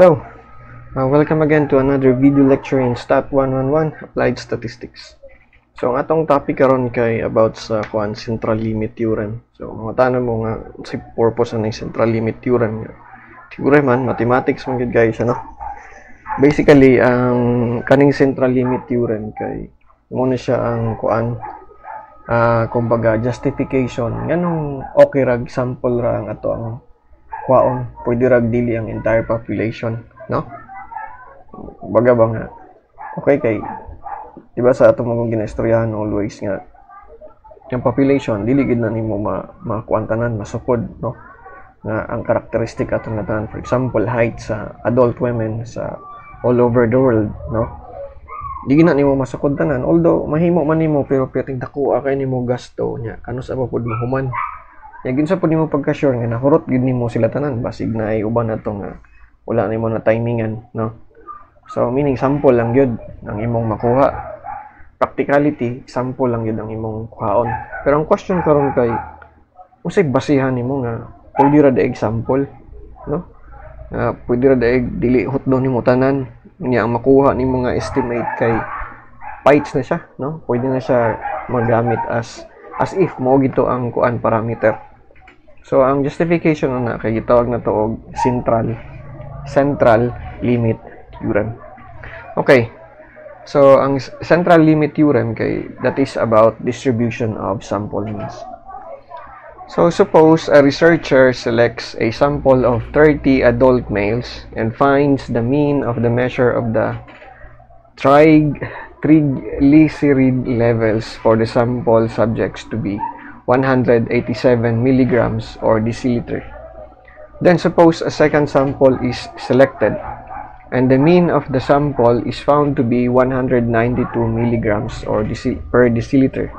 Hello, welcome again to another video lecture in Stat 111 Applied Statistics. So ang atong topic karon kay about sa central limit theorem. So mga tanong mo nga si purpose ng central limit theorem. Theorem man mathematics man gid guys ano. Basically ang kaning central limit theorem kay mo na siya ang kumbaga justification nganong okay rag sample ra ang ato ang kwaon, pwede rag dili ang entire population, no? Baga ba nga, okay kay, diba sa ato mong ginaistoryahan always nga, yung population, dili gid na nimo makuantanan, masukod, no? Nga ang karakteristik atong natanan, for example, height sa adult women sa all over the world, no? Di na nimo masukod tanan, although mahimo man nimo pero piting dako kay nimo gasto nya, kano sa pud mahuman. Yagin sa po nimo pagka-sure nga nahurot gid nimo sila tanan basig na ay uban na nga wala nimo na timingan, no? So meaning sample lang gyud ang imong makuha. Practicality, sample lang gyud ang imong kuhaon. Pero ang question karon kay unsay basihan nimo nga pwede ra daig sample, no? Pwede ra daig dili hutdo nimo tanan nya ang makuha nimo nga estimate kay bytes na siya, no? Pwede na siya magamit as if mo gito ang parameter. So, ang justification na kay gitawag na to og central limit theorem. Okay. So, ang central limit theorem kay that is about distribution of sample means. So, suppose a researcher selects a sample of 30 adult males and finds the mean of the measure of the triglyceride levels for the sample subjects to be 187 milligrams or deciliter. Then suppose a second sample is selected and the mean of the sample is found to be 192 milligrams or per deciliter.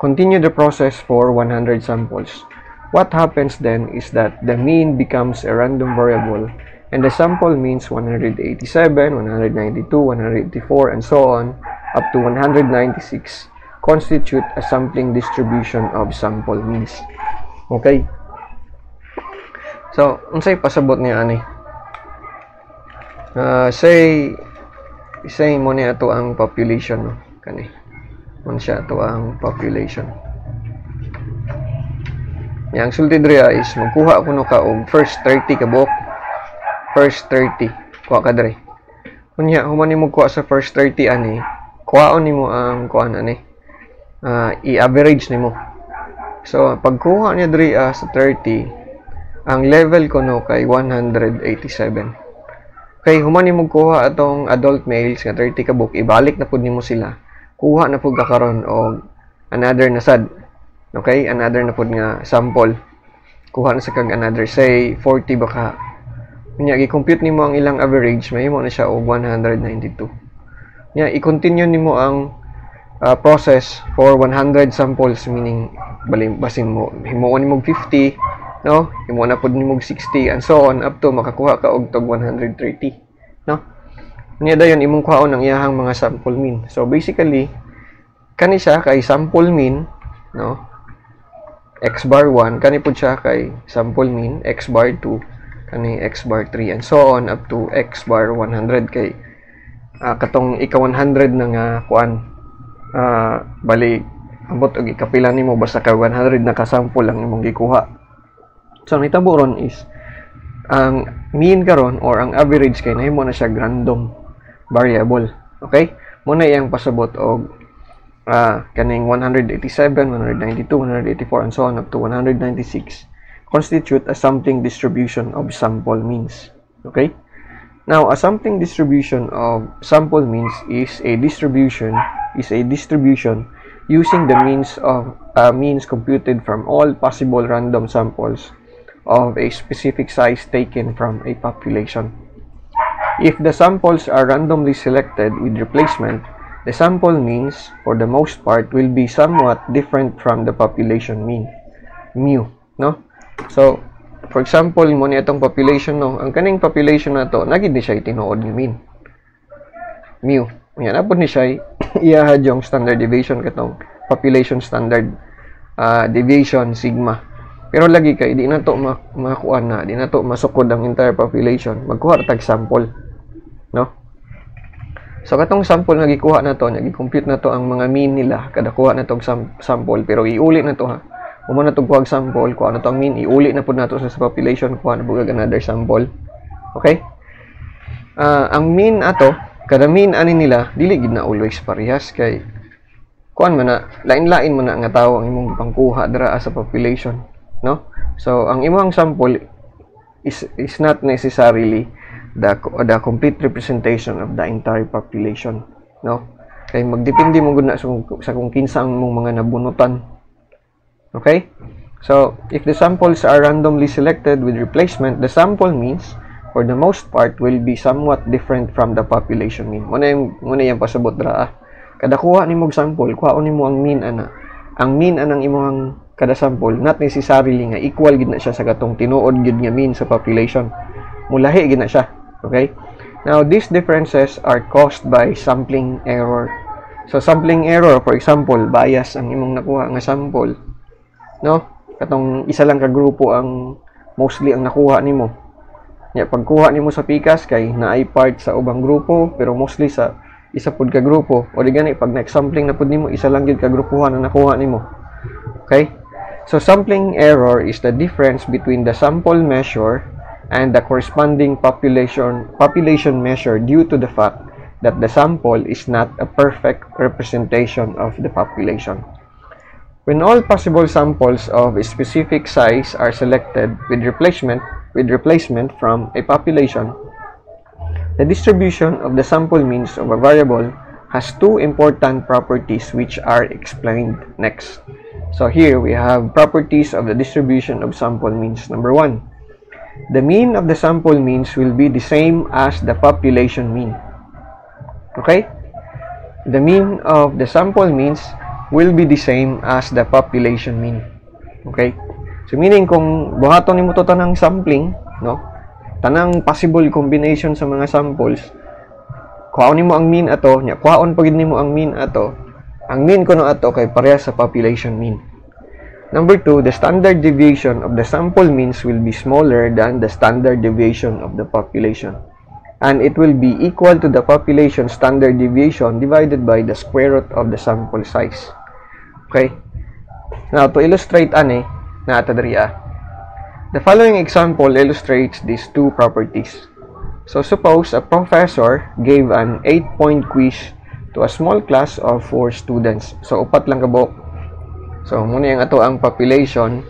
Continue the process for 100 samples. What happens then is that the mean becomes a random variable and the sample means 187, 192, 184 and so on up to 196 constitute a sampling distribution of sample means. Okay? So, unsay pasabot niya ani? Say mo niya ato ang population, no? Kani. Mo siya ato ang population. Yang sulti diri is magkuha kuno ka og first 30 ka buok. First 30 kuha ka diri. Kunya human nimo kuha sa first 30 ani, kuhaon nimo ang kuan ani. I-average nimo. So pagkuha niya diri sa 30, ang level kuno kay 187. Kay human nimo kuha atong adult males nga 30 ka buok, ibalik na pud nimo sila. Kuha na pud ka karon og another na sad. Okay, another na pud nga sample. Kuha na sa kag another say 40 baka. Nya i-compute nimo ang ilang average, mahimo na siya og 192. Nya i-continue nimo ang process for 100 samples, meaning basin mo himuon nimo 50, no? Himuon na pud nimo 60 and so on up to makakuha ka og tog 130, no? Nya dayon imong kuhaon ang iyahang mga sample mean. So basically kani siya kay sample mean, no? X bar 1 kani pud siya kay sample mean, X bar 2 kani X bar 3 and so on up to X bar 100 kay katong ika 100 na nga kuan bali ambot og ikapila nimo basta ka 100 na ka-sample lang imong gikuha. So ang hitabo ron is ang mean karon or ang average kay nahimo na siya random variable. Okay? Muna iyang pasabot og kaning 187, 192, 184 and so on up to 196 constitute a sampling distribution of sample means. Okay? Now, a sampling distribution of sample means is a distribution using the means computed from all possible random samples of a specific size taken from a population. If the samples are randomly selected with replacement, the sample means, for the most part, will be somewhat different from the population mean, mu, no? So, for example, mo ni atong population, no? Ang kaning population na to, nagid ni siya tinuod ni mean. Mu. Yan, napod ni siya iyahad yung standard deviation katong population standard deviation sigma. Pero lagi kay di na to makuha na, di na to masukod ang entire population. Magkuha tag sample, no? So katong sample nga gikuha na to, nagi-compute na to ang mga mean nila kada kuha na tong sample, pero iuli na to ha. Kung na to kuha sample, kuha na to ang mean, iuli na pud nato sa population, kuha na pud another sample. Okay? Ang mean ato, kada mean ani nila dili gid na always parehas kay kuan man na lain-lain man na nga tawo ang imong pangkuha dira sa population, no? So ang imong sample is not necessarily the complete representation of the entire population, no? Kay magdepende mo gud na sa kung kinsa ang mong mga nabunutan. Okay? So if the samples are randomly selected with replacement, the sample means for the most part will be somewhat different from the population mean. Muna yung pasabot dra. Kada kuha nimo og sample, kuhaon nimo ang mean ana. Ang mean anang imong kada sample not necessarily nga equal gid na siya sa katong tinuod gid nga mean sa population. Mulahi gid na siya. Okay? Now, these differences are caused by sampling error. So, sampling error, for example, bias ang imong nakuha nga sample. No? Katong isa lang ka grupo ang mostly ang nakuha nimo. Ya, pagkuha nimo sa PCAS kay naay part sa ubang grupo, pero mostly sa isa pud ka grupo. O di gani, pag next sampling na pud nimo, isa lang gid ka grupuhan na nakuha nimo. Okay? So, sampling error is the difference between the sample measure and the corresponding population measure due to the fact that the sample is not a perfect representation of the population. When all possible samples of a specific size are selected with replacement from a population, the distribution of the sample means of a variable has two important properties which are explained next. So here we have properties of the distribution of sample means. Number 1, the mean of the sample means will be the same as the population mean. Okay? The mean of the sample means will be the same as the population mean. Okay? So meaning kung buhaton nimo to tanang sampling, no? Tanang possible combination sa mga samples, kuhaon nimo ang mean ato, nya kuhaon pagid nimo ang mean ato. Ang mean kuno ato kay parehas sa population mean. Number 2, the standard deviation of the sample means will be smaller than the standard deviation of the population. And it will be equal to the population standard deviation divided by the square root of the sample size. Okay? Now, to illustrate ani, the following example illustrates these two properties. So, suppose a professor gave an 8-point quiz to a small class of 4 students. So, upat lang kabok. So, muna yung ato ang population.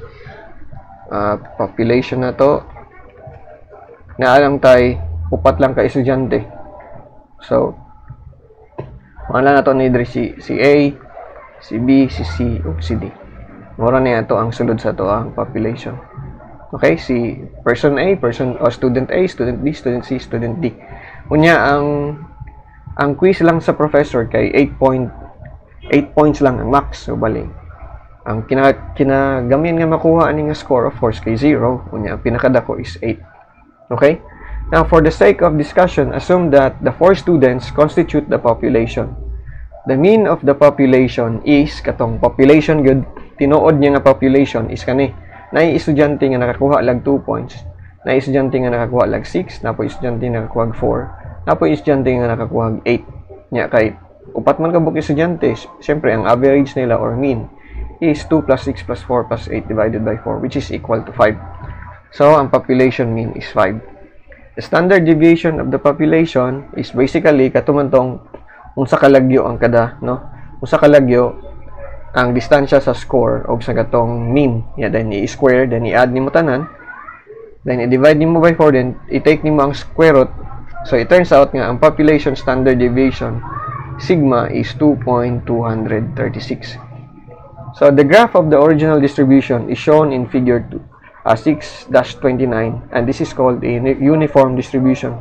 Population na to. Naalang tayo, upat lang ka estudyante. So, mga na to ni si A, si B, si C, o si D. Mura na ito ang sulod sa to ang population. Okay, si person A, student A, student B, student C, student D. Unya, ang quiz lang sa professor kay 8 points lang ang max. So, bali. Ang kinagamin nga makuha ani nga score, of course, kay 0. Unya, ang pinakadako is 8. Okay? Now, for the sake of discussion, assume that the 4 students constitute the population. The mean of the population is, katong population good, tinuod niya nga population is kani. Nay estudyante nga nakakuha lag 2 points. Nay estudyante nga nakakuha lag 6. Napo estudyante nga nakakuha 4. Napo estudyante nga nakakuha 8. Nya kay, upat man kabuk estudyante, siyempre, ang average nila or mean is 2 plus 6 plus 4 plus 8 divided by 4, which is equal to 5. So, ang population mean is 5. The standard deviation of the population is basically katumantong unsa kalagyo ang kada, no? Unsa kalagyo ang distansya sa score o sa katong mean. Yeah, then i-square, then i-add nimo tanan, then i-divide nimo by 4, then i-take nimo ang square root. So, it turns out nga ang population standard deviation sigma is 2.236. So, the graph of the original distribution is shown in figure 6-29, and this is called a uniform distribution.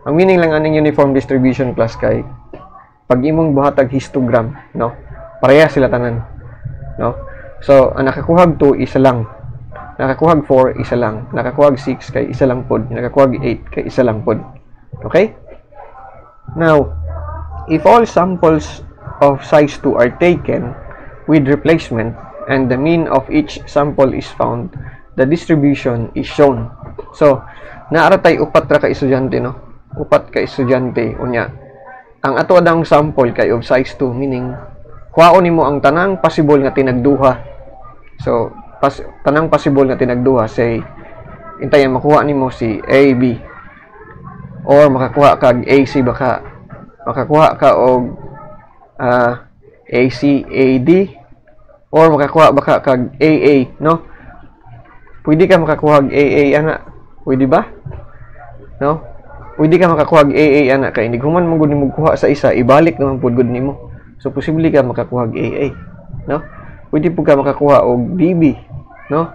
Ang meaning lang aning uniform distribution class kay pag imong buhatag histogram, no? Pareha sila tanan, no? So, ang nakakuhag 2 isa lang. Nakakuhag 4 isa lang. Nakakuhag 6 kay isa lang pod. Nakakuhag 8 kay isa lang pod. Okay? Now, if all samples of size 2 are taken with replacement and the mean of each sample is found, the distribution is shown. So, naara tay upat ra ka estudyante, no? Upat ka estudyante unya. Ang ato adang sample kay of size 2, meaning kuhaon nimo ang tanang possible nga tinagduha. So, tanang possible nga tinagduha, say intayan makuha nimo si A, B, or makakuha kag AC, baka makakuha ka og AC, AD, or makakuha baka kag AA, no? Pwede ka makakuha kag AA ana, pwede ba? No? Pwede ka makakuha kag AA ana, kay hindi human man gud nimo kuha sa isa, ibalik naman pud gud nimo. So posible ka makakuha kag AA, no? Pwede pud ka makakuha og BB, no?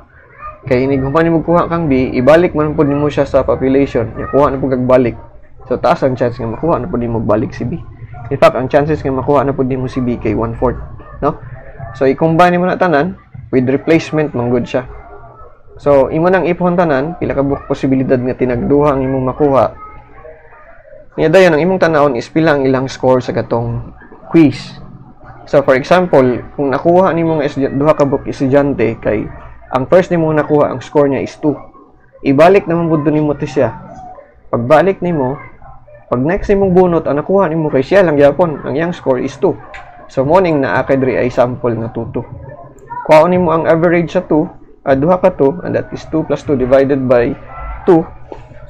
Kay hindi human nimo kuha kang B, ibalik man pud nimo siya sa population, ya kuha na pud kag balik. So taas ang chance nga makuha na pud nimo balik si B. In fact, ang chances nga makuha na pud nimo si B kay 1/4, no? So i-combine mo na tanan with replacement man gud siya. So imo nang ipon tanan, pila ka posibilidad nga tinagduha ang imong makuha. Nya dayon ang imong tan-awon is pila ang ilang score sa katong quiz. So for example, kung nakuha nimo nga duha ka book estudyante kay ang first nimo nakuha ang score niya is 2. Ibalik naman pud nimo to siya. Pagbalik nimo, pag next nimong bunot ang nakuha nimo kay siya lang gyapon, ang iyang score is 2. So morning na kay diri ay sample nga 2. Kuhaon nimo ang average sa 2, duha ka 2, and that is 2 plus 2 divided by 2.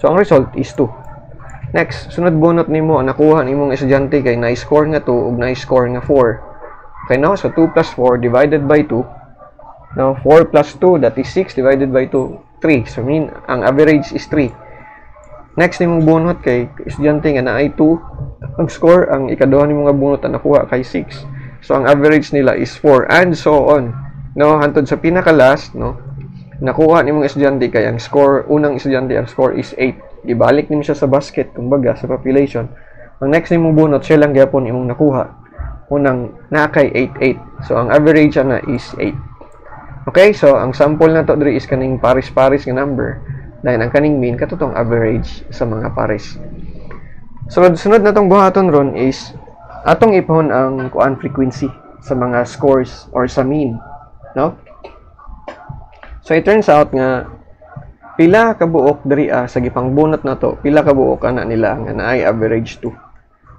So ang result is 2. Next, sunod bunot nimo ang nakuha nimong estudyante kay na-score nga 2 ug na-score nga 4. Okay, no? So 2 plus 4 divided by 2. Now 4 plus 2, that is 6 divided by 2, 3. So mean ang average is 3. Next nimong bunot kay estudyante nga naay 2 ang score, ang ikaduha nimong bunot ang nakuha kay 6. So ang average nila is 4 and so on. No, hantod sa pinaka last, no. Nakuha nimong estudyante kay ang score, unang estudyante ang score is 8. Ibalik nimo siya sa basket kumbaga sa population. Ang next nimong bunot siya lang gyapon imong nakuha. Unang na kay 88. So ang average na is 8. Okay, so ang sample na to diri is kaning pares-pares nga number. Dahil ang kaning mean katutong average sa mga pares. Sunod na tong buhaton ron is atong ipon ang kuan frequency sa mga scores or sa mean, no? So it turns out nga pila ka buok diri sa gipang bunot na to, pila ka buok ana nila nga naay average 2.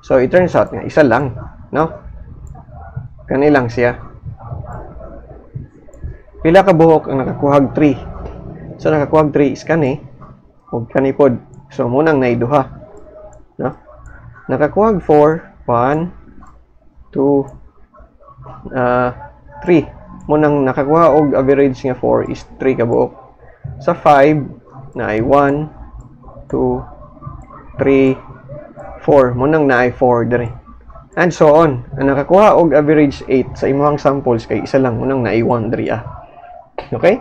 So it turns out nga isa lang, no? Kani lang siya. Pila ka buok ang nakakuhag 3. So nakakuhag 3 is kani ug kani pod. So munang nay duha, no? Nakakuhag 4, 1 2 3. Munang nakakuha og average nga 4 is 3 ka buok. Sa 5 na ay 1 2 3 4. Munang na ay 4 diri. And so on. Ang nakakuha og average 8 sa imong samples kay isa lang, munang na ay 1 diri . Okay?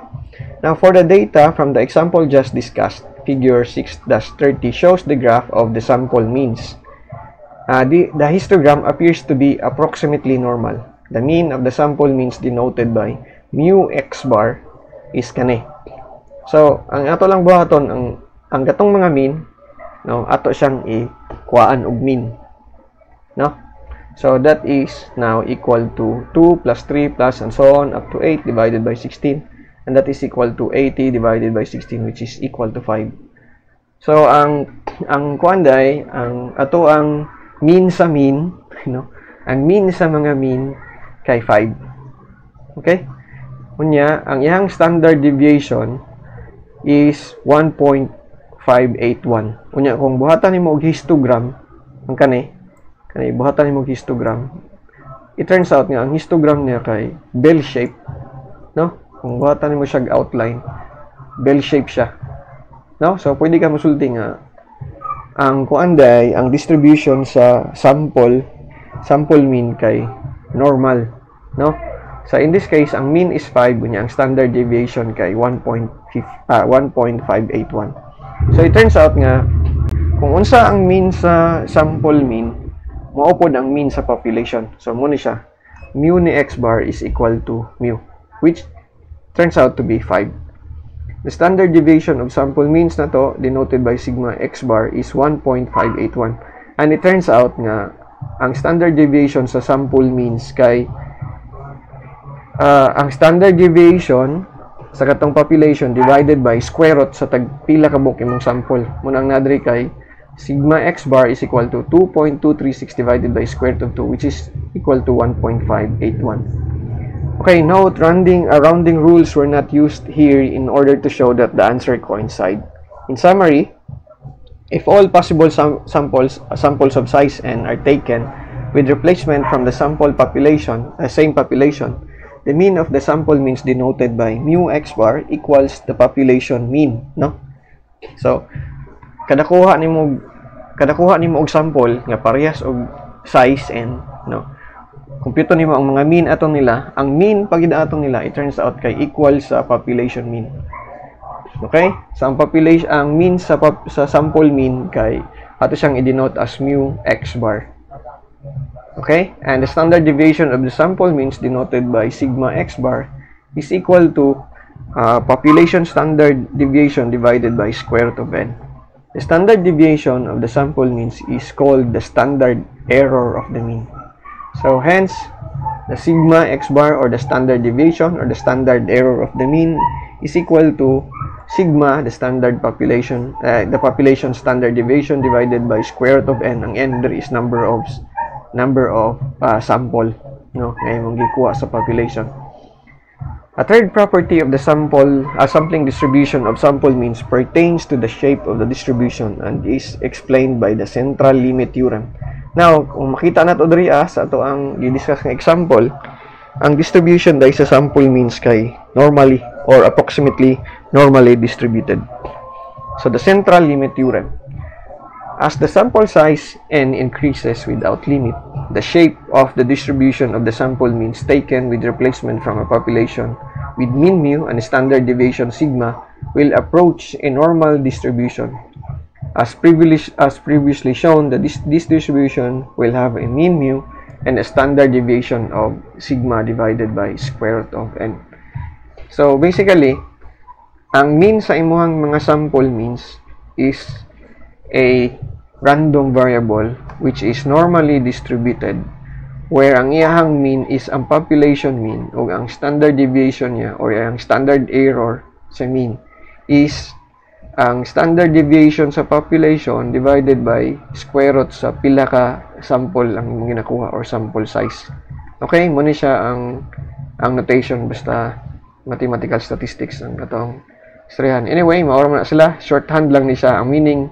Now, for the data from the example just discussed, figure 6-30 shows the graph of the sample means. The histogram appears to be approximately normal. The mean of the sample means denoted by mu x bar is kani. So, ang ato lang buhaton, ang gatong mga mean, no, ato siyang ikuhaan og mean. No? So, that is now equal to 2 plus 3 plus and so on up to 8 divided by 16. And that is equal to 80 divided by 16, which is equal to 5. So ang kuanday, ang ato ang mean sa mean, no? Ang mean sa mga mean kay 5. Okay? Unya, ang iyang standard deviation is 1.581. Unya, kung buhatan nimo og histogram, ang kani buhatan nimo og histogram, it turns out nga ang histogram niya kay bell shape, no? Kung buhatan mo siya outline, bell shape siya, no? So pwede ka masulti nga ang kuanday, ang distribution sa sample mean kay normal, no? So in this case, ang mean is 5, unya ang standard deviation kay 1.581. So it turns out nga kung unsa ang mean sa sample mean, mao pod ang mean sa population. So mo ni siya, mu ni x bar is equal to mu, which turns out to be 5. The standard deviation of sample means na to, denoted by sigma x bar, is 1.581. And it turns out nga, ang standard deviation sa sample means kay, ang standard deviation sa katong population divided by square root sa tagpila ka book imong sample. Munang nadri kay sigma x bar is equal to 2.236 divided by square root of 2, which is equal to 1.581. Okay, note, rounding rules were not used here in order to show that the answer coincide. In summary, if all possible samples of size n are taken with replacement from the sample population, same population, the mean of the sample means denoted by mu x bar equals the population mean, no? So, kada kuha nimo og sample nga parehas og size n, no? Kompyuto nimo ang mga mean atong nila. Ang mean pagid atong nila, it turns out kay equal sa population mean. Okay? So ang population, ang mean sa sample mean kay ato siyang i-denote as mu x bar. Okay? And the standard deviation of the sample means denoted by sigma x bar is equal to population standard deviation divided by square root of n. The standard deviation of the sample means is called the standard error of the mean. So hence, the sigma x bar or the standard deviation or the standard error of the mean is equal to sigma, the standard population, the population standard deviation divided by square root of n. Ang n there is number of sample, no, ngayon mong gikuha sa population. A third property of the sampling distribution of sample means pertains to the shape of the distribution and is explained by the central limit theorem. Now, kung makita nato diri sa ato ang i-discuss nga example, ang distribution dahil sa sample means kay normally or approximately normally distributed. So, the central limit theorem. As the sample size n increases without limit, the shape of the distribution of the sample means taken with replacement from a population with mean mu and standard deviation sigma will approach a normal distribution. As previously shown, this distribution will have a mean mu and a standard deviation of sigma divided by square root of n. So basically, ang mean sa imuhang mga sample means is a random variable which is normally distributed, where ang iyahang mean is ang population mean o ang standard deviation niya or ang standard error sa mean is ang standard deviation sa population divided by square root sa pila ka sample ang ginakuha or sample size. Okay, muna siya ang notation, basta mathematical statistics ang katong istoryahan. Anyway, maura na sila, shorthand lang ni siya. Ang meaning,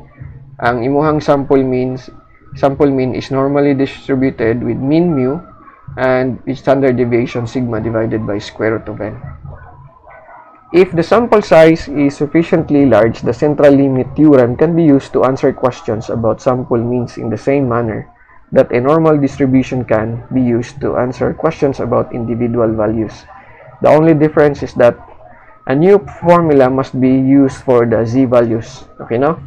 ang imuhang sample mean is normally distributed with mean mu and its standard deviation sigma divided by square root of n. If the sample size is sufficiently large, the central limit theorem can be used to answer questions about sample means in the same manner that a normal distribution can be used to answer questions about individual values. The only difference is that a new formula must be used for the z values. Okay, no?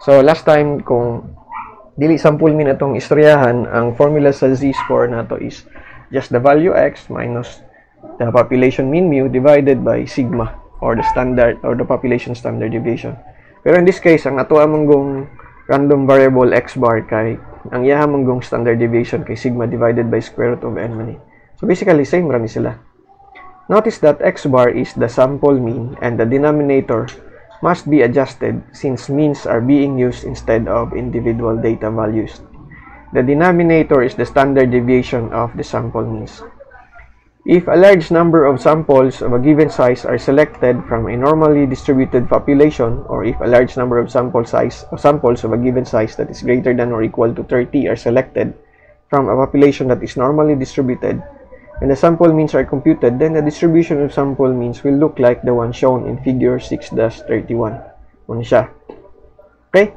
So, last time, kung dili sample mean atong istoryahan, ang formula sa z-score nato is just the value x minus the population mean mu divided by sigma or the standard or the population standard deviation. Pero in this case, ang ato amanggong random variable x bar kay ang iyaha manggong standard deviation kay sigma divided by square root of n man. So basically same ra ni sila. Notice that x bar is the sample mean and the denominator must be adjusted since means are being used instead of individual data values. The denominator is the standard deviation of the sample means. If a large number of samples of a given size are selected from a normally distributed population, or if a large number of samples of a given size that is greater than or equal to 30 are selected from a population that is normally distributed, and the sample means are computed, then the distribution of sample means will look like the one shown in figure 6-31. Ano siya? Okay?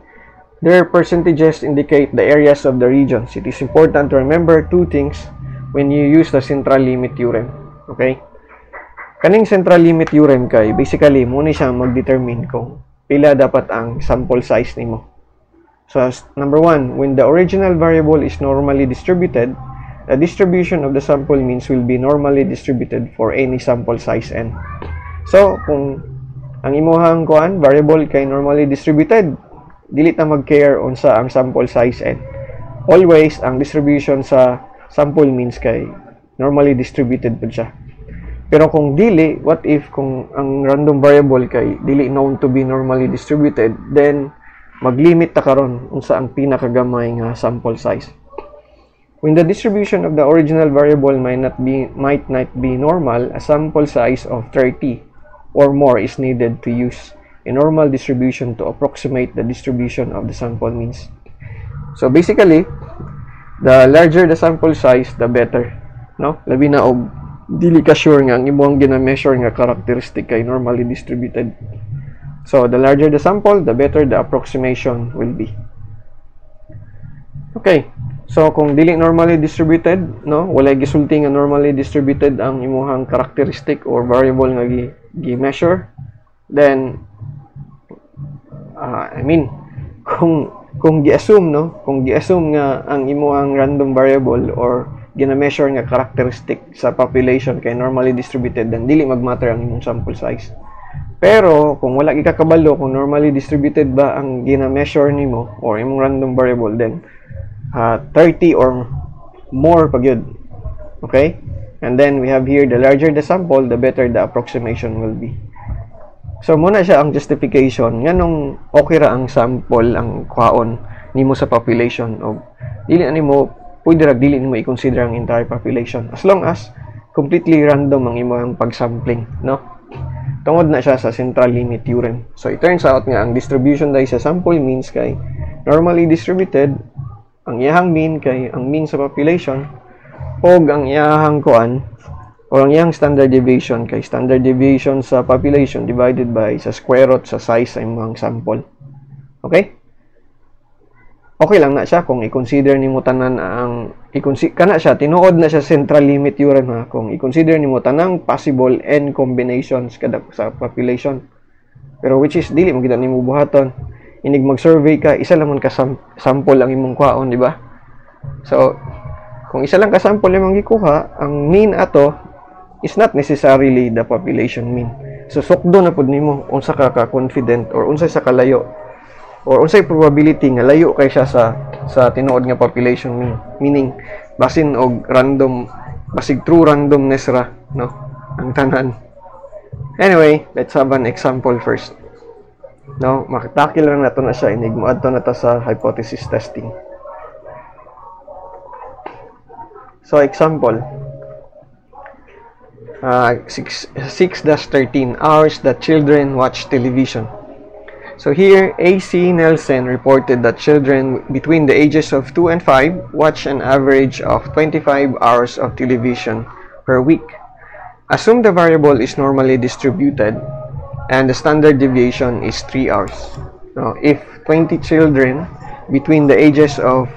Their percentages indicate the areas of the regions. It is important to remember two things when you use the central limit theorem. Okay? Kaning central limit theorem kay basically muna siya mag-determine kung pila dapat ang sample size nimo. So number 1, when the original variable is normally distributed, the distribution of the sample means will be normally distributed for any sample size n. So kung ang imuhang variable kay normally distributed, dili ta mag-care unsa ang sample size n. Always ang distribution sa sample means kay normally distributed po siya. Pero kung dili, what if kung ang random variable kay dili known to be normally distributed, then maglimit ta karon unsa ang pinakagamay nga sample size. When the distribution of the original variable might not be normal, a sample size of 30 or more is needed to use a normal distribution to approximate the distribution of the sample means. So basically, the larger the sample size, the better, no? Labi na og dili ka sure nga ang imong gina-measure nga characteristic kay normally distributed. So the larger the sample, the better the approximation will be. Okay. So kung dili normally distributed, no, walay gisulti nga normally distributed ang imong characteristic or variable nga gi-measure, then kung gi-assume, no, kung gi-assume nga ang imong random variable or gina-measure nga characteristic sa population kay normally distributed, then dili mag-matter ang imong sample size. Pero kung wala gikakabalo kung normally distributed ba ang gina-measure nimo or imong random variable, then 30 or more pag yun. Okay? And then we have here, the larger the sample, the better the approximation will be. So muna siya ang justification nganong okay ra ang sample ang kwaon nimo sa population, o dili nimo pwede ra dili nimo i-consider ang entire population as long as completely random ang imong pag-sampling, no? Tungod na siya sa central limit theorem. So it turns out nga ang distribution dahil sa sample means kay normally distributed, ang iyahang mean kay ang mean sa population, o ang iyahang kuan o ang iyahang standard deviation kay standard deviation sa population divided by sa square root sa size sa imong sample. Okay? Okay lang na siya kung i-consider nimo tanan ang kana siya tinuod na siya central limit theorem, ha, kung i-consider nimo tanang possible n combinations kada sa population. Pero which is dili mo kita nimo buhaton. Inig mag-survey ka, isa lang man ka sample ang imong kwaon, di ba? So kung isa lang ka sample imong gikuha, ang mean ato is not necessarily the population mean. So sukdo na pud nimo unsa ka confident or unsay sa kalayo or unsay probability nga layo kay siya sa tinuod nga population mean. Meaning basin og random, basig true randomness ra, no, ang tanan. Anyway, let's have an example first. No, makatakil lang nato na siya, inig moadto na ta sa hypothesis testing. So example 6-13 hours that children watch television. So here, AC Nelson reported that children between the ages of 2 and 5 watch an average of 25 hours of television per week. Assume the variable is normally distributed and the standard deviation is 3 hours. Now, if 20 children between the ages of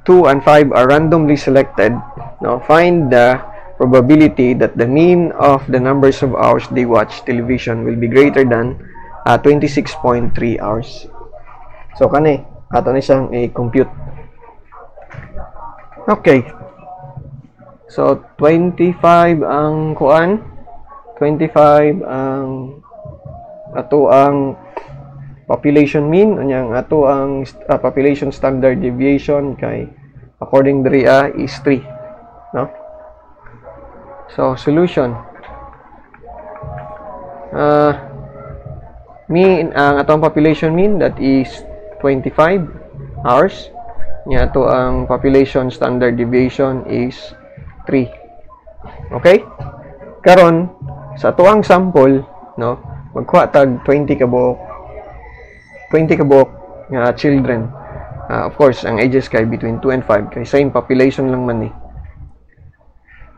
2 and 5 are randomly selected, now find the probability that the mean of the numbers of hours they watch television will be greater than 26.3 hours. So kani ato ni siyang i-compute. Okay. So 25 ang kuan, 25 ang ato ang population mean, unyang ato ang population standard deviation kay according diri is 3, no? So solution, mean ang atong population mean that is 25 hours, nya ato ang population standard deviation is 3. Okay, karon sa ato ang sample, no, magkuha tag 20 kabuok nga children. Of course ang ages kay between 2 and 5 kay same population lang man ni.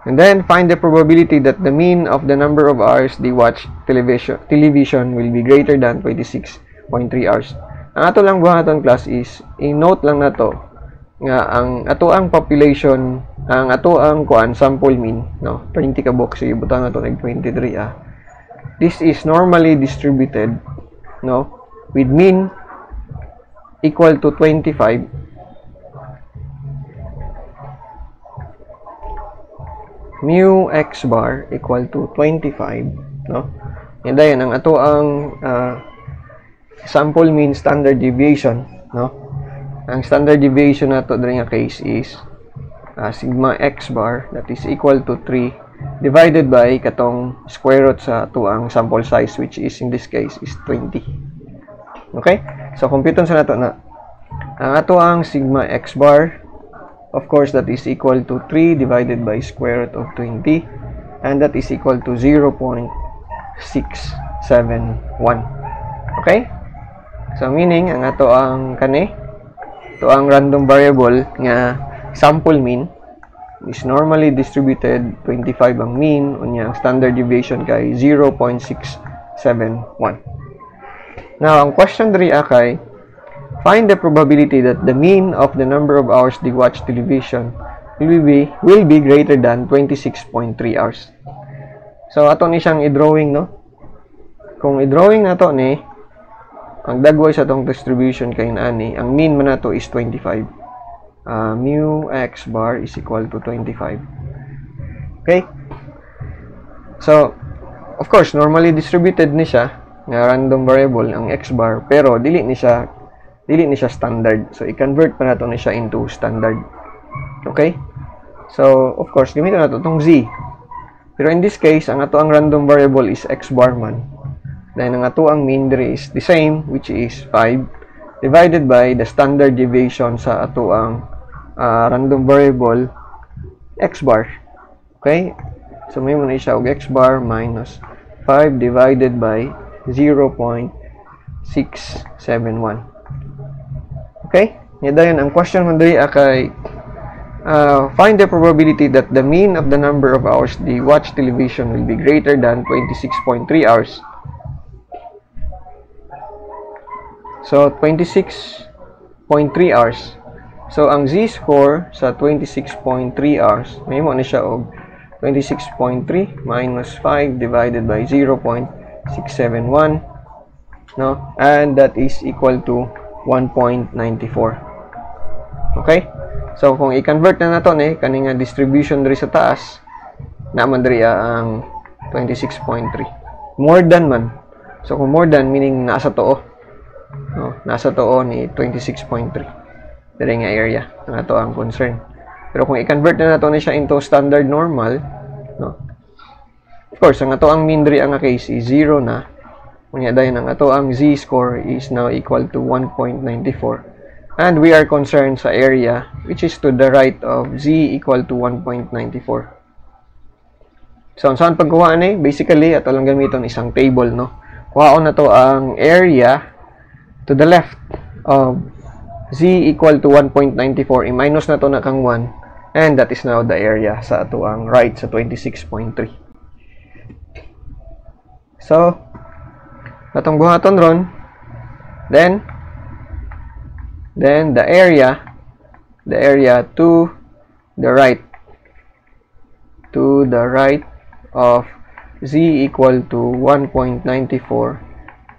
And then find the probability that the mean of the number of hours they watch television will be greater than 26.3 hours. Ang ato lang buhaton class is i-note lang nato nga ang ato ang population, ang ato ang kuan sample mean, no, 20 ka box, so ibutang nato nag 23 This is normally distributed, no, with mean equal to 25 mu x bar equal to 25, no? And then ang ato ang sample mean standard deviation, no? Ang standard deviation nato diri nga case is sigma x bar, that is equal to 3 divided by katong square root sa tuang sample size, which is in this case is 20. Okay? So computon sa nato na ang ato ang sigma x bar, of course, that is equal to 3 divided by square root of 20, and that is equal to 0.671. Okay? So meaning ang ato ang kani, ito ang random variable nga sample mean is normally distributed 25 ang mean, unya ang standard deviation kay 0.671. Now ang question diri kay find the probability that the mean of the number of hours they watch television will be greater than 26.3 hours. So ato ni siyang i-drawing, no? Kung i-drawing nato ni ang dagway sa tong distribution kay ani, ang mean man nato is 25. Mu x bar is equal to 25. Okay? So of course normally distributed ni siya nga random variable ang x bar, pero dili ni siya standard. So i-convert pa nato ni siya into standard. Okay? So of course gamiton nato tong z. Pero in this case ang ato ang random variable is x bar man. Then ang ato ang mean diri is the same, which is 5 divided by the standard deviation sa ato ang random variable x bar. Okay? So may muna siya og x bar minus 5 divided by 0.671. Okay? Dayon ang question mo diri kay find the probability that the mean of the number of hours they watch television will be greater than 26.3 hours. So 26.3 hours. So ang z-score sa 26.3 hours, may mo na siya og 26.3 minus 5 divided by 0.671, no? And that is equal to 1.94. Okay? So kung i-convert na nato ni kaning distribution diri sa taas, naman diri ang 26.3. More than man. So kung more than meaning nasa too. No, nasa too ni 26.3. Diri nga area ang ato ang concern. Pero kung i-convert na nato ni siya into standard normal, no? Of course, ang ato ang mean diri ang case is 0 na. Unya dayon ang ato ang z-score is now equal to 1.94. And we are concerned sa area which is to the right of z equal to 1.94. So, saan pagkuha ni? Basically, ato lang gamiton isang table, no? Kuhaon na to ang area to the left of z equal to 1.94. I-minus na to na kang 1. And that is now the area sa ato ang right sa 26.3. So, atong buhaton ron, then the area to the right of z equal to 1.94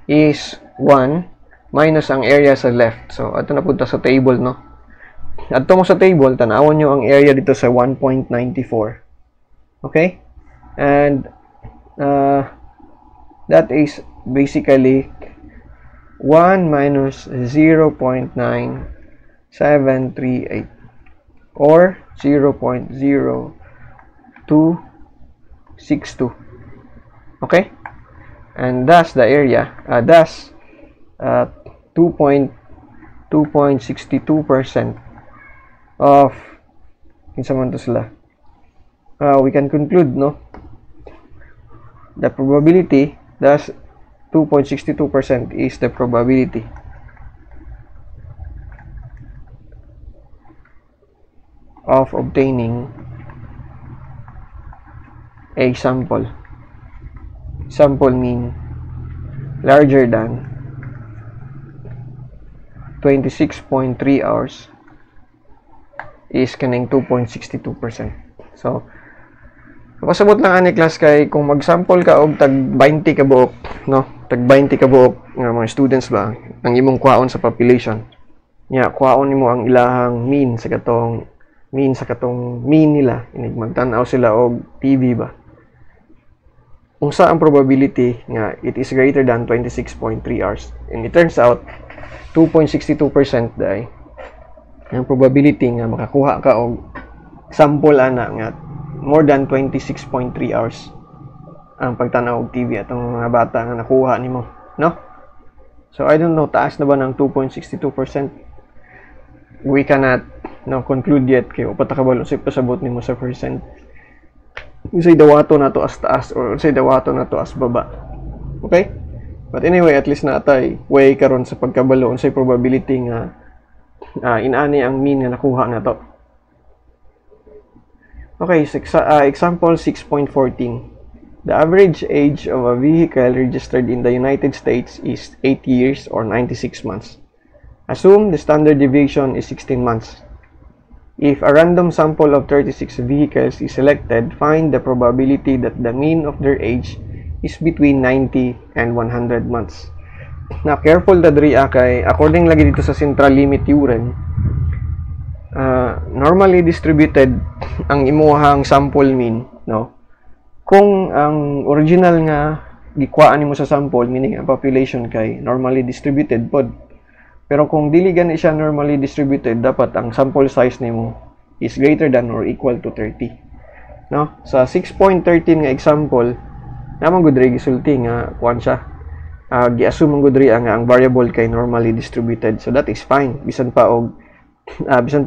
is 1 minus ang area sa left. So ato na punta sa table, no? Adto mo sa table, tanawon nyo ang area dito sa 1.94. Okay? And that is basically 1 minus 0.9738 or 0.0262. Okay? And that's the area. That's 2.62% of kinsa man to sila. We can conclude, no? The probability, that's 2.62% is the probability of obtaining a sample mean larger than 26.3 hours is kaning 2.62%. So pasabot lang ani class kay kung mag-sample ka og tag 20 ka buok, no? Tag 20 ka buok nga mga students ba ang imong kuhaon sa population. Nya kuhaon nimo ang ilahang mean sa katong mean nila. Inig magtan-aw sila og TV ba. Unsa ang probability nga it is greater than 26.3 hours. And it turns out 2.62% dai ang probability nga makakuha ka og sample ana nga more than 26.3 hours ang pagtanaw og TV atong mga bata nga nakuha nimo, no? So I don't know, taas na ba ng 2.62%? We cannot conclude yet kay upat ka balo sa pasabot nimo sa percent. Unsay dawato na to as taas or unsay dawato na to as baba. Okay? But anyway, at least natay way karon sa pagkabalo unsay probability nga inani ang mean nga nakuha na to. Okay, example 6.14. The average age of a vehicle registered in the United States is 8 years or 96 months. Assume the standard deviation is 16 months. If a random sample of 36 vehicles is selected, find the probability that the mean of their age is between 90 and 100 months. Now, careful ta diri kay according lagi dito sa central limit theorem, normally distributed ang imuhang sample mean, no? Kung ang original nga gikuhaan nimo sa sample, meaning ang population kay normally distributed pod. Pero kung dili gani siya normally distributed, dapat ang sample size nimo is greater than or equal to 30. No? Sa 6.13 nga example, naman gud ray gisulti nga kuan siya. Gi-assume gud ray nga ang variable kay normally distributed. So that is fine. Bisan pa og 20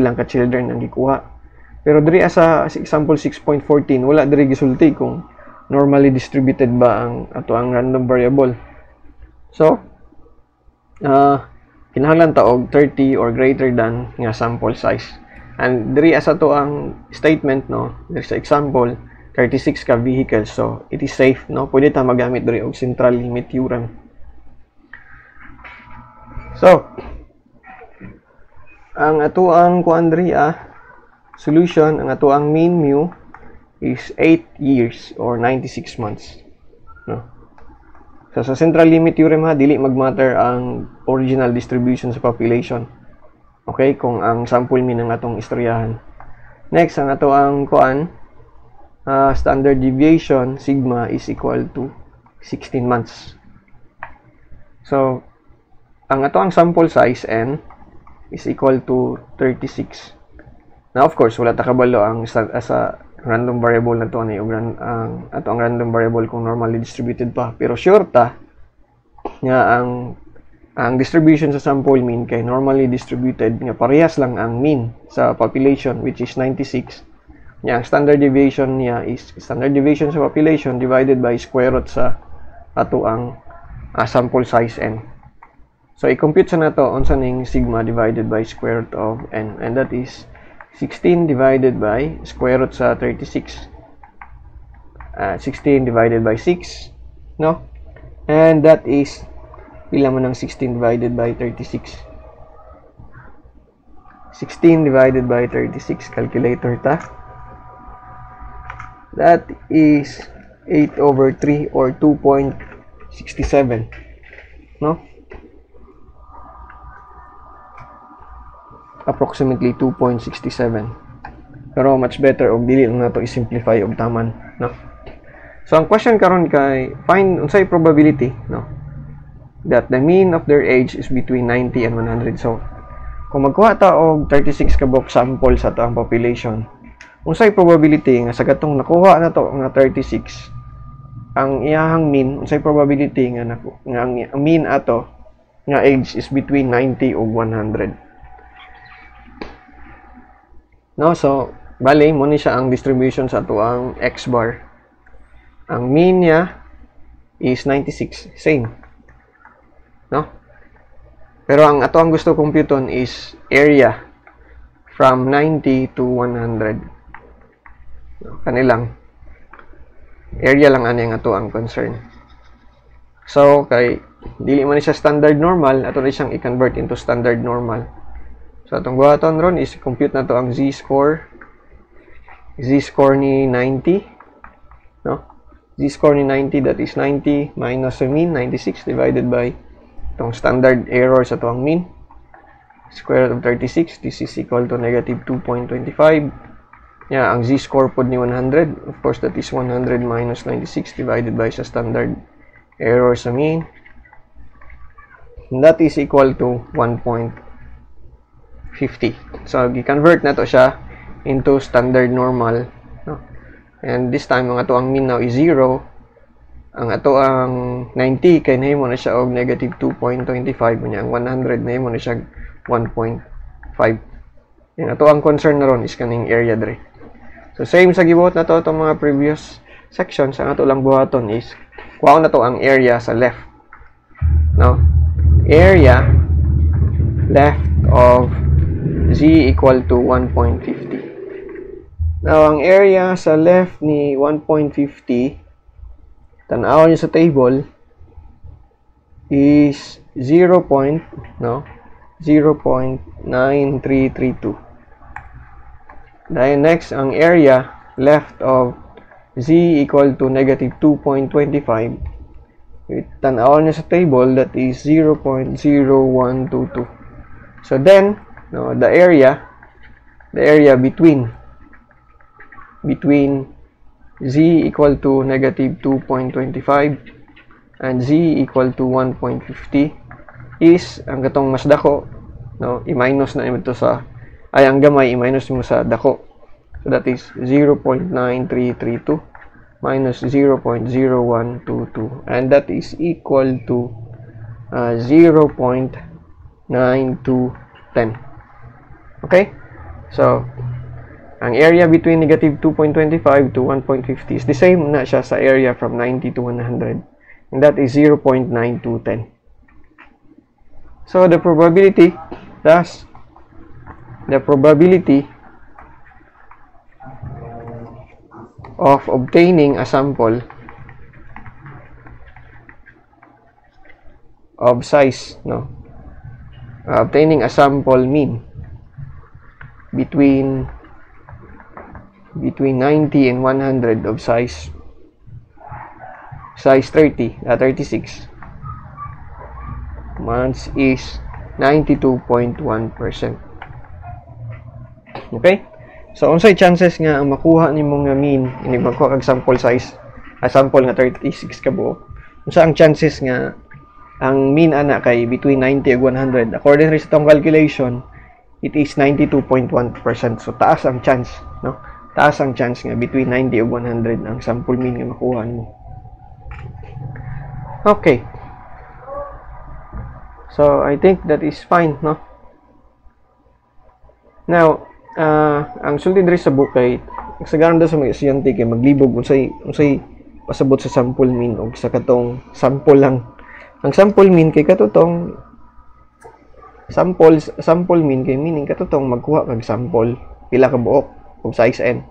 lang ka children ang gikuha. Pero diri sa example 6.14, wala diri gisulti kung normally distributed ba ang random variable. So, kinahanglan ta og 30 or greater than nga sample size. And diri asa to ang statement, no, diri sa example 36 ka vehicles, so it is safe, no, pwede ta magamit diri og central limit theorem. So ang ato ang kuan diri solution, ang ato ang mean mu is 8 years or 96 months, no. So, sa central limit theorem dili magmatter ang original distribution sa population. Okay, kung ang sample mean ang atong istoryahan. Next, ang ato ang standard deviation sigma is equal to 16 months. So, ang ato ang sample size n is equal to 36. Now, of course, wala ta kabalo ang sa random variable na to ang random variable kung normally distributed pa, pero sure ta nga ang distribution sa sample mean kay normally distributed nga parehas lang ang mean sa population, which is 96. Ang standard deviation niya is standard deviation sa population divided by square root sa ato ang sample size n. So i-compute sa nato unsa ning sigma divided by square root of n, and that is 16 divided by square root sa 36. 16 divided by 6, no? And that is, pila mo ng 16 divided by 36? 16 divided by 36, calculator ta. That is 8/3 or 2.67, no? Approximately 2.67. Pero much better og dili lang nato i-simplify og taman, no? So ang question karon kay find unsay probability, no, that the mean of their age is between 90 and 100. So kung magkuha ta og 36 ka buok sample sa ato ang population, unsay probability nga sa katong nakuha na to nga 36 ang iyahang mean, unsay probability nga ang mean ato nga age is between 90 ug 100. No, so bali mo ni siya ang distribution sa ato ang x bar. Ang mean niya is 96, same, no? Pero ang ato ang gusto computon is area from 90 to 100. Kanilang area lang ani ang ato ang concern. So kay dili man ni siya standard normal, ato ni siyang i-convert into standard normal. So, itong buhaton ron is compute na to ang z-score. Z-score ni 90. No? Z-score ni 90, that is 90 minus the mean, 96, divided by itong standard error sa to ang mean. Square root of 36, this is equal to negative 2.25. Yeah, ang z-score pod ni 100. Of course, that is 100 minus 96 divided by sa standard error sa mean. And that is equal to 1.50. So, i-convert na to siya into standard normal, no? And this time, ang ato ang mean now is 0. Ang ato ang 90, kay nahimo na siya og negative 2.25. Ang 100, nahimo na siya 1.5. Yung ato ang concern na ron is kaning area dre. So, same sa gibuhat na to, itong mga previous sections. Ang ato lang buhaton is, kuha na to ang area sa left. No? Area left of z equal to 1.50. Now, ang area sa left ni 1.50, tanawan niyo sa table, is 0.9332. Dahil next, ang area left of z equal to negative 2.25, tanawan niyo sa table, that is 0.0122. So then, no, the area between z equal to negative 2.25 and z equal to 1.50 is ang katong mas dako, no, i-minus na ito sa ang gamay i-minus mo sa dako. So that is 0.9332 minus 0.0122, and that is equal to 0.9210. Okay? So ang area between negative 2.25 to 1.50 is the same na siya sa area from 90 to 100. And that is 0.9210. So, the probability of obtaining a sample of size, obtaining a sample mean between 90 and 100 of size 36 months is 92.1%. Okay? So, unsay chances nga ang makuha nimo nga mean ini magkuha kag sample size, sample nga 36 ka buo. Unsa ang chances nga ang mean ana kay between 90 ug 100? According sa tong calculation, it is 92.1%. So, taas ang chance, no? Taas ang chance nga between 90 ug 100 ang sample mean nga makuha mo. Okay. So, I think that is fine, no? Now, ang sulti diri sa book kay sagaran daw sa mga estudyante kay maglibog unsay pasabot sa sample mean og sa katong sample lang. Ang sample mean kay katutong sample mean kay meaning katutong magkuha kag sample pila ka buok kung size n.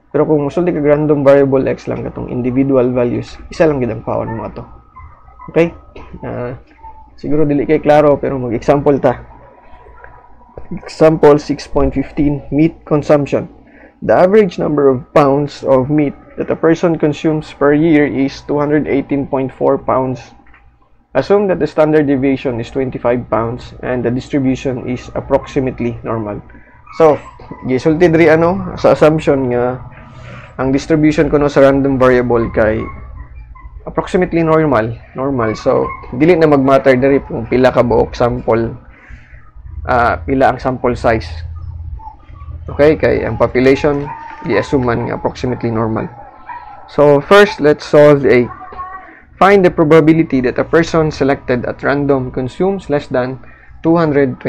Pero kung musulti kag random variable x lang katong individual values, isa lang gid ang power mo ato. Okay? Siguro dili kay klaro pero mag-example ta. Example 6.15, meat consumption. The average number of pounds of meat that a person consumes per year is 218.4 pounds. Assume that the standard deviation is 25 pounds and the distribution is approximately normal. So, gisulti diri sa assumption nga ang distribution kuno sa random variable kay approximately normal. So, dili na magmatter diri kung pila ka buok sample, pila ang sample size. Okay, kay ang population i-assume man nga approximately normal. So, first, let's solve A. Find the probability that a person selected at random consumes less than 224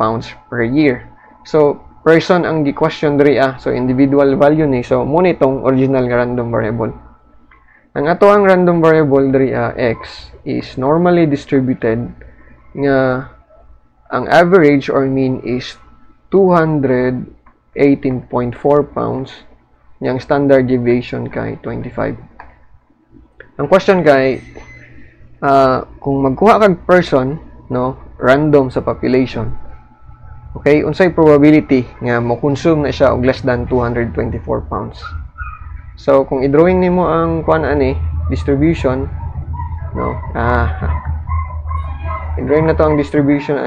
pounds per year. So, person ang di-question diri so individual value ni. So, muna itong original nga random variable. Ang ato ang random variable diri x is normally distributed nga ang average or mean is 218.4 pounds, yang standard deviation kay 25. Ang question kay kung magkuha kag person, random sa population. Okay, unsay probability nga mo-consume na siya og less than 224 pounds. So, kung i-drawing nimo ang distribution, i-drawing na to ang distribution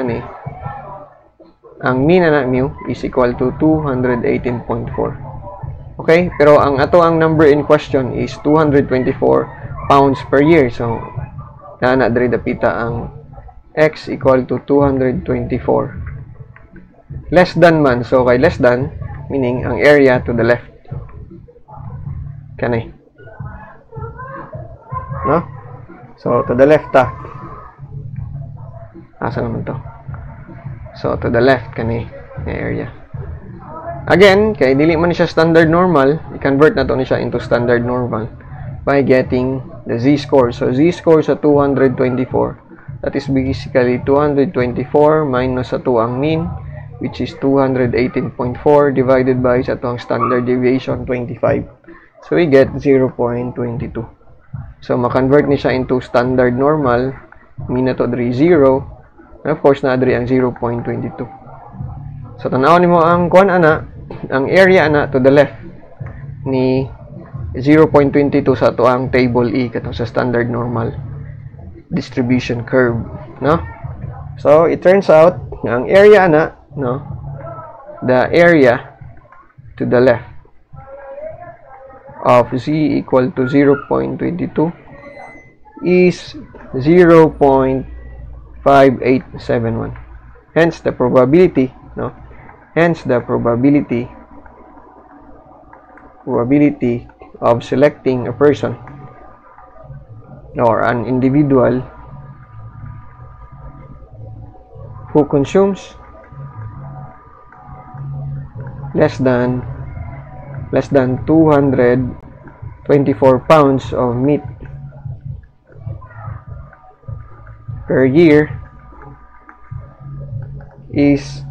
ang mean na mu is equal to 218.4. Okay, pero ang ato ang number in question is 224 pounds per year. So, na diri dapita ang x equal to 224. Less than man. So, kay less than, meaning ang area to the left. Kani. No? So, to the left asa naman to? So, to the left, kani, area. Again, kay dili man siya standard normal, i-convert na to ni siya into standard normal by getting the z-score. So, z-score sa 224, that is basically 224 minus sa tuang mean, which is 218.4 divided by sa tuang standard deviation, 25. So, we get 0.22. So, ma-convert ni siya into standard normal, mean na to 0, and of course, na ang 0.22. So, tanawin mo ang kuan ana, ang area ana to the left ni 0.22 sa tuang table E katong sa standard normal distribution curve, no? So, it turns out na ang area ana, no, the area to the left of z equal to 0.22 is 0.5871. Hence the probability, no? Hence the probability of selecting a person or an individual who consumes less than 224 pounds of meat per year is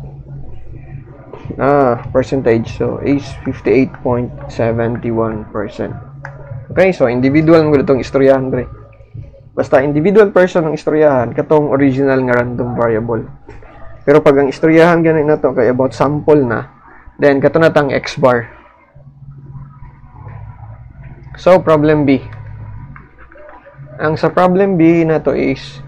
percentage, so is 58.71%. Okay, so individual mo itong istoryahan, pre. Basta individual person ang istoryahan katong original nga random variable. Pero pag ang istoryahan ganit na to kay about sample na, then kato na tang x bar. So problem B. Ang sa problem B na to is,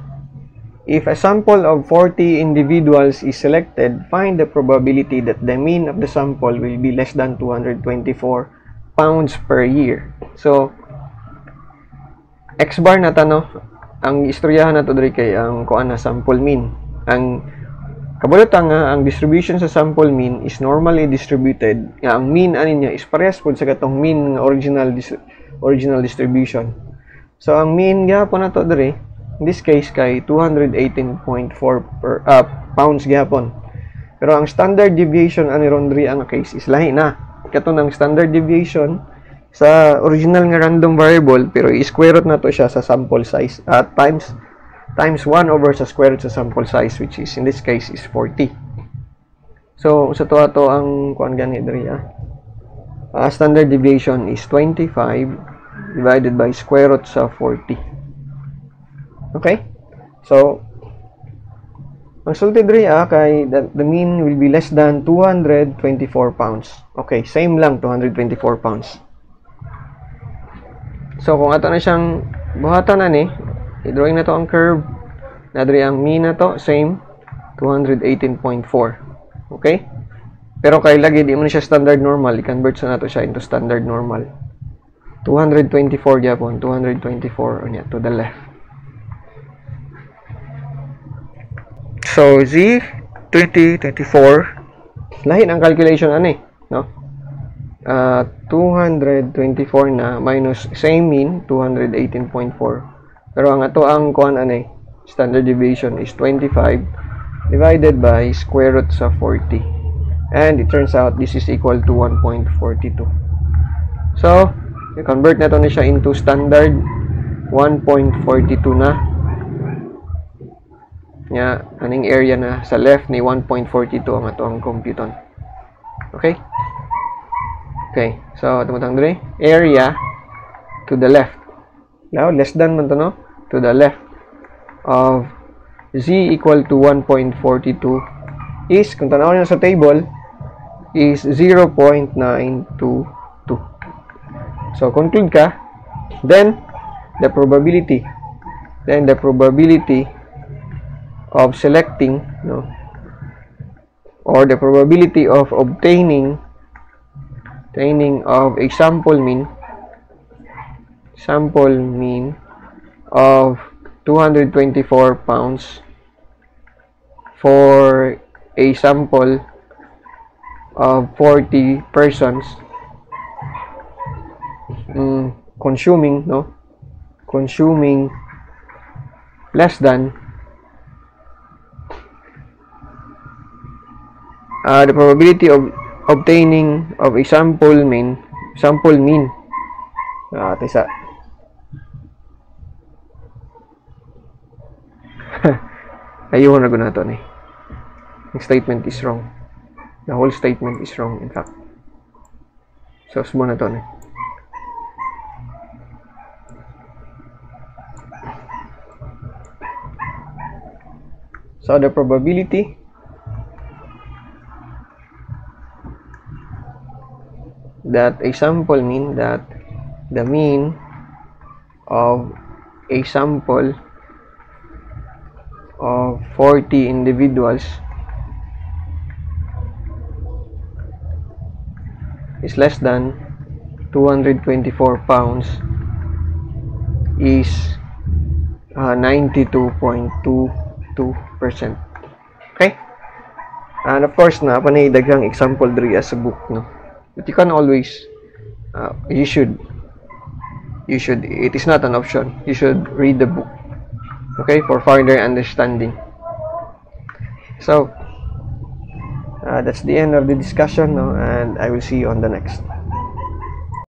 if a sample of 40 individuals is selected, find the probability that the mean of the sample will be less than 224 pounds per year. So, x bar na tano, ang istoryahan na to diri kay ang kuan na sample mean. Ang kabulutan nga ang distribution sa sample mean is normally distributed. Nga ang mean ani niya is parehas pud sa katong mean original distribution. So, ang mean gyapon na to diri, in this case kay 218.4 pounds gyapon. Pero ang standard deviation ani rondri ang case is lahi na. Kato ng standard deviation sa original nga random variable pero i-square root na to siya sa sample size at times 1 over sa square root sa sample size, which is in this case is 40. So sa to ato ang kuan gani diri standard deviation is 25 divided by square root sa 40. Okay? So, ang sulti diri kay the mean will be less than 224 pounds. Okay, same lang 224 pounds. So, kung ato na siyang buhatan na ni, i-drawing na to ang curve. Na diri ang mean na to, same 218.4. Okay? Pero kay lagi di mo na siya standard normal, i-convert sa nato siya into standard normal. 224 gyapon, 224 unya to the left. So, Z 2024, lahi ang calculation ani, no? 224 na minus same mean 218.4. Pero ang ato ang kuan ani, standard deviation is 25 divided by square root sa 40. And it turns out this is equal to 1.42. So, i-convert na to ni siya into standard 1.42 na. Nya aning area na sa left ni 1.42 ang ato ang computon. Okay? Okay. So, tumutang diri, area to the left. Now, less than man to, no? To the left of z equal to 1.42 is, kung tanawin nyo sa table, is 0.922. So, conclude ka, then the probability of selecting, no, or the probability of obtaining of a sample mean of 224 pounds for a sample of 40 persons consuming, no? Consuming less than the probability of obtaining of a sample mean tisa ayun na guna to ni. The statement is wrong. The whole statement is wrong, in fact. So, sumo na to ni. So, the probability that a sample mean, that the mean of a sample of 40 individuals is less than 224 pounds is 92.22%. Okay? And of course na panay daghang example diri sa book, no. But you can always you should it is not an option. You should read the book. Okay, for further understanding. So that's the end of the discussion, no? And I will see you on the next.